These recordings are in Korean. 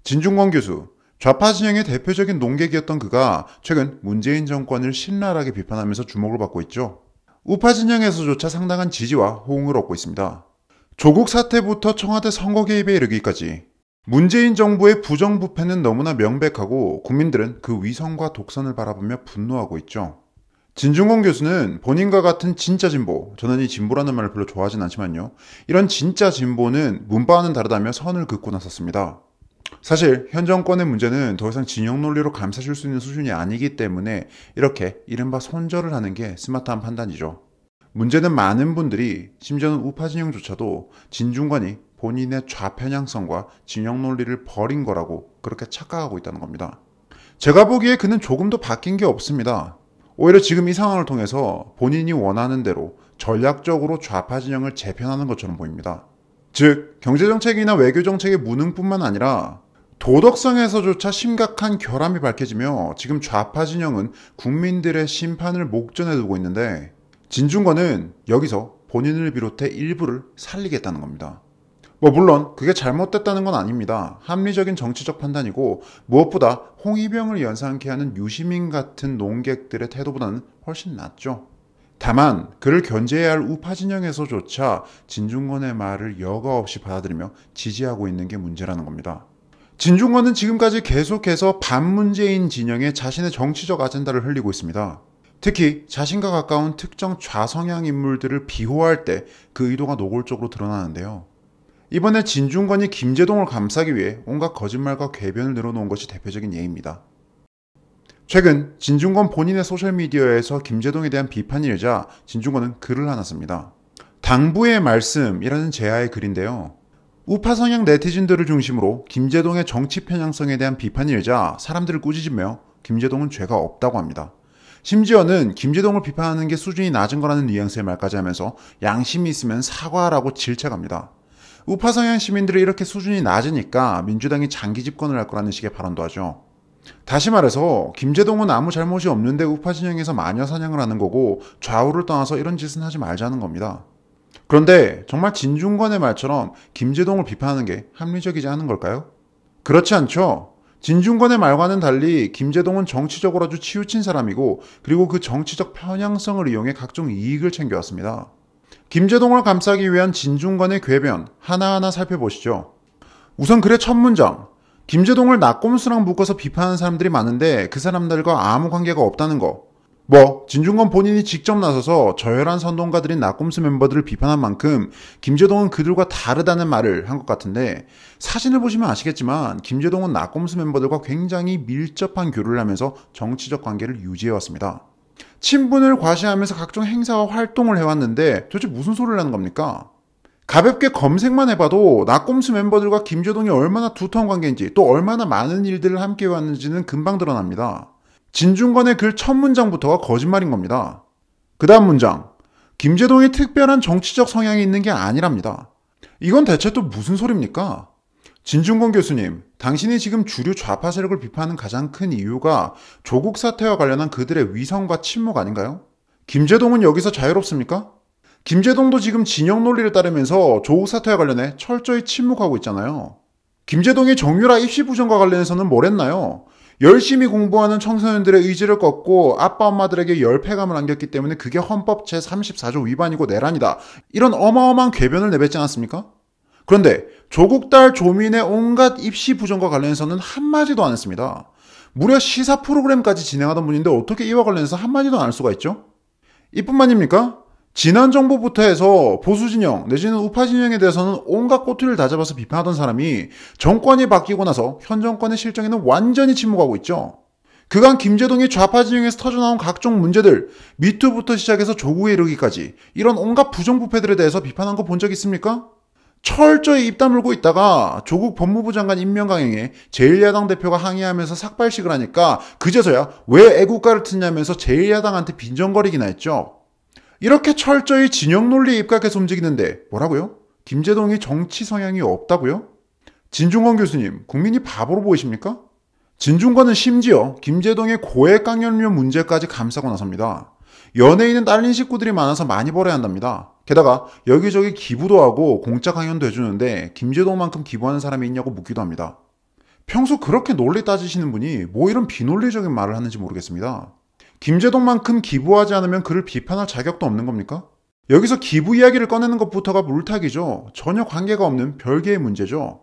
진중권 교수, 좌파 진영의 대표적인 농객이었던 그가 최근 문재인 정권을 신랄하게 비판하면서 주목을 받고 있죠. 우파 진영에서조차 상당한 지지와 호응을 얻고 있습니다. 조국 사태부터 청와대 선거 개입에 이르기까지 문재인 정부의 부정부패는 너무나 명백하고 국민들은 그 위선과 독선을 바라보며 분노하고 있죠. 진중권 교수는 본인과 같은 진짜 진보, 저는 이 진보라는 말을 별로 좋아하진 않지만요. 이런 진짜 진보는 문바와는 다르다며 선을 긋고 나섰습니다. 사실 현 정권의 문제는 더 이상 진영 논리로 감싸줄 수 있는 수준이 아니기 때문에 이렇게 이른바 손절을 하는 게 스마트한 판단이죠. 문제는 많은 분들이, 심지어는 우파 진영조차도 진중권이 본인의 좌편향성과 진영 논리를 버린 거라고 그렇게 착각하고 있다는 겁니다. 제가 보기에 그는 조금도 바뀐 게 없습니다. 오히려 지금 이 상황을 통해서 본인이 원하는 대로 전략적으로 좌파 진영을 재편하는 것처럼 보입니다. 즉, 경제정책이나 외교정책의 무능뿐만 아니라 도덕성에서조차 심각한 결함이 밝혀지며 지금 좌파 진영은 국민들의 심판을 목전에 두고 있는데 진중권은 여기서 본인을 비롯해 일부를 살리겠다는 겁니다. 물론 그게 잘못됐다는 건 아닙니다. 합리적인 정치적 판단이고 무엇보다 홍위병을 연상케 하는 유시민 같은 농객들의 태도보다는 훨씬 낫죠. 다만 그를 견제해야 할 우파 진영에서조차 진중권의 말을 여과 없이 받아들이며 지지하고 있는 게 문제라는 겁니다. 진중권은 지금까지 계속해서 반문재인 진영에 자신의 정치적 아젠다를 흘리고 있습니다. 특히 자신과 가까운 특정 좌성향 인물들을 비호할 때 그 의도가 노골적으로 드러나는데요. 이번에 진중권이 김제동을 감싸기 위해 온갖 거짓말과 궤변을 늘어놓은 것이 대표적인 예입니다. 최근 진중권 본인의 소셜미디어에서 김제동에 대한 비판이 일자 진중권은 글을 하나 씁니다. 당부의 말씀이라는 제하의 글인데요. 우파 성향 네티즌들을 중심으로 김제동의 정치 편향성에 대한 비판이 일자 사람들을 꾸짖으며 김제동은 죄가 없다고 합니다. 심지어는 김제동을 비판하는 게 수준이 낮은 거라는 뉘앙스의 말까지 하면서 양심이 있으면 사과하라고 질책합니다. 우파 성향 시민들이 이렇게 수준이 낮으니까 민주당이 장기 집권을 할 거라는 식의 발언도 하죠. 다시 말해서 김제동은 아무 잘못이 없는데 우파 진영에서 마녀 사냥을 하는 거고 좌우를 떠나서 이런 짓은 하지 말자는 겁니다. 그런데 정말 진중권의 말처럼 김제동을 비판하는 게 합리적이지 않은 걸까요? 그렇지 않죠. 진중권의 말과는 달리 김제동은 정치적으로 아주 치우친 사람이고 그리고 그 정치적 편향성을 이용해 각종 이익을 챙겨왔습니다. 김제동을 감싸기 위한 진중권의 궤변 하나하나 살펴보시죠. 우선 글의 첫 문장, 김제동을 낙곰수랑 묶어서 비판하는 사람들이 많은데 그 사람들과 아무 관계가 없다는 거. 진중권 본인이 직접 나서서 저열한 선동가들인 낙곰수 멤버들을 비판한 만큼 김제동은 그들과 다르다는 말을 한 것 같은데 사진을 보시면 아시겠지만 김제동은 낙곰수 멤버들과 굉장히 밀접한 교류를 하면서 정치적 관계를 유지해왔습니다. 친분을 과시하면서 각종 행사와 활동을 해왔는데 도대체 무슨 소리를 하는 겁니까? 가볍게 검색만 해봐도 낙곰수 멤버들과 김제동이 얼마나 두터운 관계인지 또 얼마나 많은 일들을 함께 해왔는지는 금방 드러납니다. 진중권의 글 첫 문장부터가 거짓말인 겁니다. 그 다음 문장, 김제동이 특별한 정치적 성향이 있는 게 아니랍니다. 이건 대체 또 무슨 소리입니까? 진중권 교수님, 당신이 지금 주류 좌파 세력을 비판하는 가장 큰 이유가 조국 사태와 관련한 그들의 위선과 침묵 아닌가요? 김제동은 여기서 자유롭습니까? 김제동도 지금 진영 논리를 따르면서 조국 사태와 관련해 철저히 침묵하고 있잖아요. 김제동이 정유라 입시 부정과 관련해서는 뭘 했나요? 열심히 공부하는 청소년들의 의지를 꺾고 아빠 엄마들에게 열패감을 안겼기 때문에 그게 헌법 제34조 위반이고 내란이다. 이런 어마어마한 궤변을 내뱉지 않았습니까? 그런데 조국 딸 조민의 온갖 입시 부정과 관련해서는 한마디도 안 했습니다. 무려 시사 프로그램까지 진행하던 분인데 어떻게 이와 관련해서 한마디도 안 할 수가 있죠? 이뿐만입니까? 지난 정부부터 해서 보수진영 내지는 우파진영에 대해서는 온갖 꼬투리를 다 잡아서 비판하던 사람이 정권이 바뀌고 나서 현 정권의 실정에는 완전히 침묵하고 있죠. 그간 김제동이 좌파진영에서 터져나온 각종 문제들, 미투부터 시작해서 조국에 이르기까지 이런 온갖 부정부패들에 대해서 비판한 거 본 적 있습니까? 철저히 입 다물고 있다가 조국 법무부 장관 임명 강행에 제1야당 대표가 항의하면서 삭발식을 하니까 그제서야 왜 애국가를 듣냐면서 제1야당한테 빈정거리기나 했죠. 이렇게 철저히 진영 논리에 입각해서 움직이는데 뭐라고요? 김제동이 정치 성향이 없다고요? 진중권 교수님, 국민이 바보로 보이십니까? 진중권은 심지어 김제동의 고액 강연료 문제까지 감싸고 나섭니다. 연예인은 딸린 식구들이 많아서 많이 벌어야 한답니다. 게다가 여기저기 기부도 하고 공짜 강연도 해주는데 김제동만큼 기부하는 사람이 있냐고 묻기도 합니다. 평소 그렇게 논리 따지시는 분이 뭐 이런 비논리적인 말을 하는지 모르겠습니다. 김제동만큼 기부하지 않으면 그를 비판할 자격도 없는 겁니까? 여기서 기부 이야기를 꺼내는 것부터가 물타기죠. 전혀 관계가 없는 별개의 문제죠.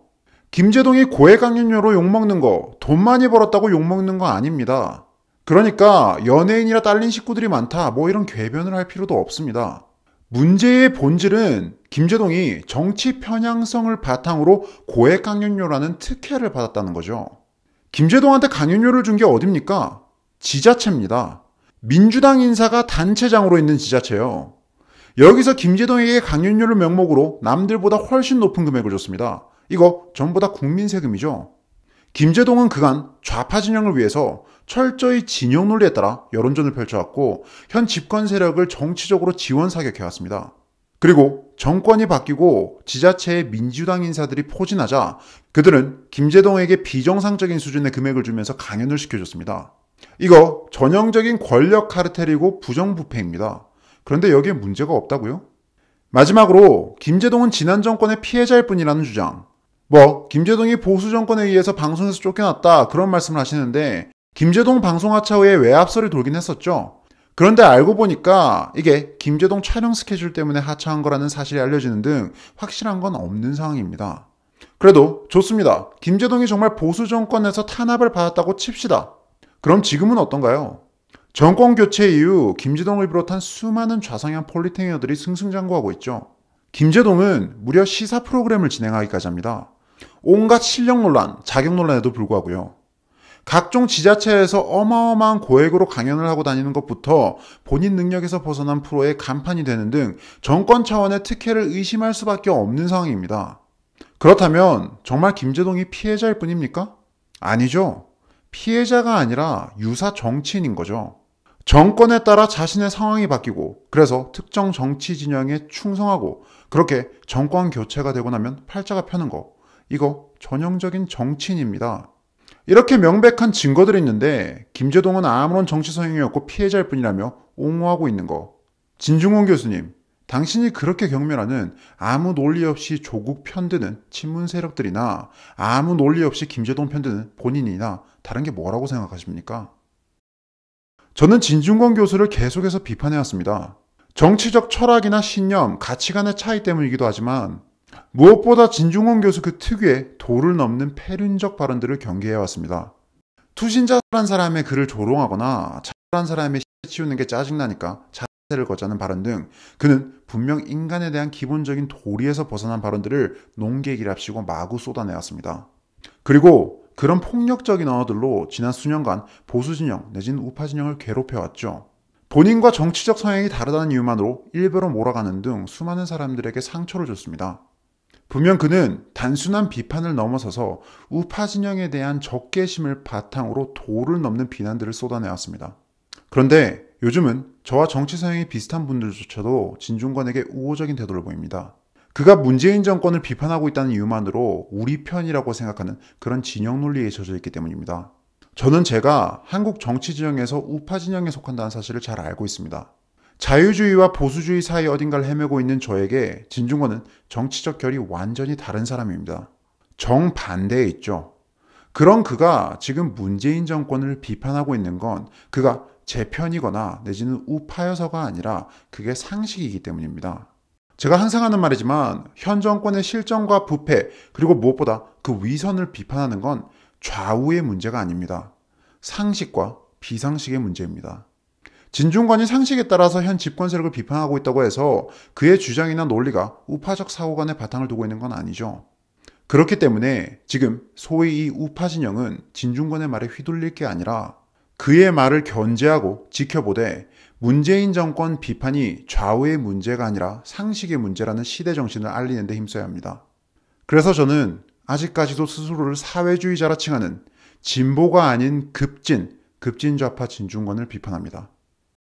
김제동이 고액강연료로 욕먹는 거, 돈 많이 벌었다고 욕먹는 거 아닙니다. 그러니까 연예인이라 딸린 식구들이 많다, 뭐 이런 궤변을 할 필요도 없습니다. 문제의 본질은 김제동이 정치 편향성을 바탕으로 고액강연료라는 특혜를 받았다는 거죠. 김제동한테 강연료를 준 게 어딥니까? 지자체입니다. 민주당 인사가 단체장으로 있는 지자체요. 여기서 김제동에게 강연료를 명목으로 남들보다 훨씬 높은 금액을 줬습니다. 이거 전부 다 국민 세금이죠. 김제동은 그간 좌파 진영을 위해서 철저히 진영 논리에 따라 여론전을 펼쳐왔고 현 집권 세력을 정치적으로 지원 사격해왔습니다. 그리고 정권이 바뀌고 지자체의 민주당 인사들이 포진하자 그들은 김제동에게 비정상적인 수준의 금액을 주면서 강연을 시켜줬습니다. 이거 전형적인 권력 카르텔이고 부정부패입니다. 그런데 여기에 문제가 없다고요? 마지막으로 김제동은 지난 정권의 피해자일 뿐이라는 주장. 김제동이 보수 정권에 의해서 방송에서 쫓겨났다 그런 말씀을 하시는데 김제동 방송하차후에 외압설이 돌긴 했었죠. 그런데 알고 보니까 이게 김제동 촬영 스케줄 때문에 하차한 거라는 사실이 알려지는 등 확실한 건 없는 상황입니다. 그래도 좋습니다. 김제동이 정말 보수 정권에서 탄압을 받았다고 칩시다. 그럼 지금은 어떤가요? 정권 교체 이후 김제동을 비롯한 수많은 좌성향 폴리탱이어들이 승승장구하고 있죠. 김제동은 무려 시사 프로그램을 진행하기까지 합니다. 온갖 실력 논란, 자격 논란에도 불구하고요. 각종 지자체에서 어마어마한 고액으로 강연을 하고 다니는 것부터 본인 능력에서 벗어난 프로의 간판이 되는 등 정권 차원의 특혜를 의심할 수밖에 없는 상황입니다. 그렇다면 정말 김제동이 피해자일 뿐입니까? 아니죠. 피해자가 아니라 유사 정치인인 거죠. 정권에 따라 자신의 상황이 바뀌고 그래서 특정 정치 진영에 충성하고 그렇게 정권 교체가 되고 나면 팔자가 펴는 거. 이거 전형적인 정치인입니다. 이렇게 명백한 증거들이 있는데 김제동은 아무런 정치 성향이 없고 피해자일 뿐이라며 옹호하고 있는 거. 진중권 교수님, 당신이 그렇게 경멸하는 아무 논리 없이 조국 편드는 친문 세력들이나 아무 논리 없이 김제동 편드는 본인이나 다른 게 뭐라고 생각하십니까? 저는 진중권 교수를 계속해서 비판해왔습니다. 정치적 철학이나 신념, 가치관의 차이 때문이기도 하지만 무엇보다 진중권 교수 그 특유의 도를 넘는 패륜적 발언들을 경계해왔습니다. 투신자란 사람의 글을 조롱하거나 잘한 사람의 치우는 게 짜증나니까 자세를 걷자는 발언 등 그는 분명 인간에 대한 기본적인 도리에서 벗어난 발언들을 농객이랍시고 마구 쏟아내왔습니다. 그리고 그런 폭력적인 언어들로 지난 수년간 보수진영 내지는 우파진영을 괴롭혀왔죠. 본인과 정치적 성향이 다르다는 이유만으로 일베로 몰아가는 등 수많은 사람들에게 상처를 줬습니다. 분명 그는 단순한 비판을 넘어서서 우파 진영에 대한 적개심을 바탕으로 도를 넘는 비난들을 쏟아내왔습니다. 그런데 요즘은 저와 정치 성향이 비슷한 분들조차도 진중권에게 우호적인 태도를 보입니다. 그가 문재인 정권을 비판하고 있다는 이유만으로 우리 편이라고 생각하는 그런 진영 논리에 젖어 있기 때문입니다. 저는 제가 한국 정치 진영에서 우파 진영에 속한다는 사실을 잘 알고 있습니다. 자유주의와 보수주의 사이 어딘가를 헤매고 있는 저에게 진중권은 정치적 결이 완전히 다른 사람입니다. 정반대에 있죠. 그런 그가 지금 문재인 정권을 비판하고 있는 건 그가 제 편이거나 내지는 우파여서가 아니라 그게 상식이기 때문입니다. 제가 항상 하는 말이지만 현 정권의 실정과 부패 그리고 무엇보다 그 위선을 비판하는 건 좌우의 문제가 아닙니다. 상식과 비상식의 문제입니다. 진중권이 상식에 따라서 현 집권 세력을 비판하고 있다고 해서 그의 주장이나 논리가 우파적 사고관에 바탕을 두고 있는 건 아니죠. 그렇기 때문에 지금 소위 이 우파 진영은 진중권의 말에 휘둘릴 게 아니라 그의 말을 견제하고 지켜보되 문재인 정권 비판이 좌우의 문제가 아니라 상식의 문제라는 시대 정신을 알리는 데 힘써야 합니다. 그래서 저는 아직까지도 스스로를 사회주의자라 칭하는 진보가 아닌 급진 좌파 진중권을 비판합니다.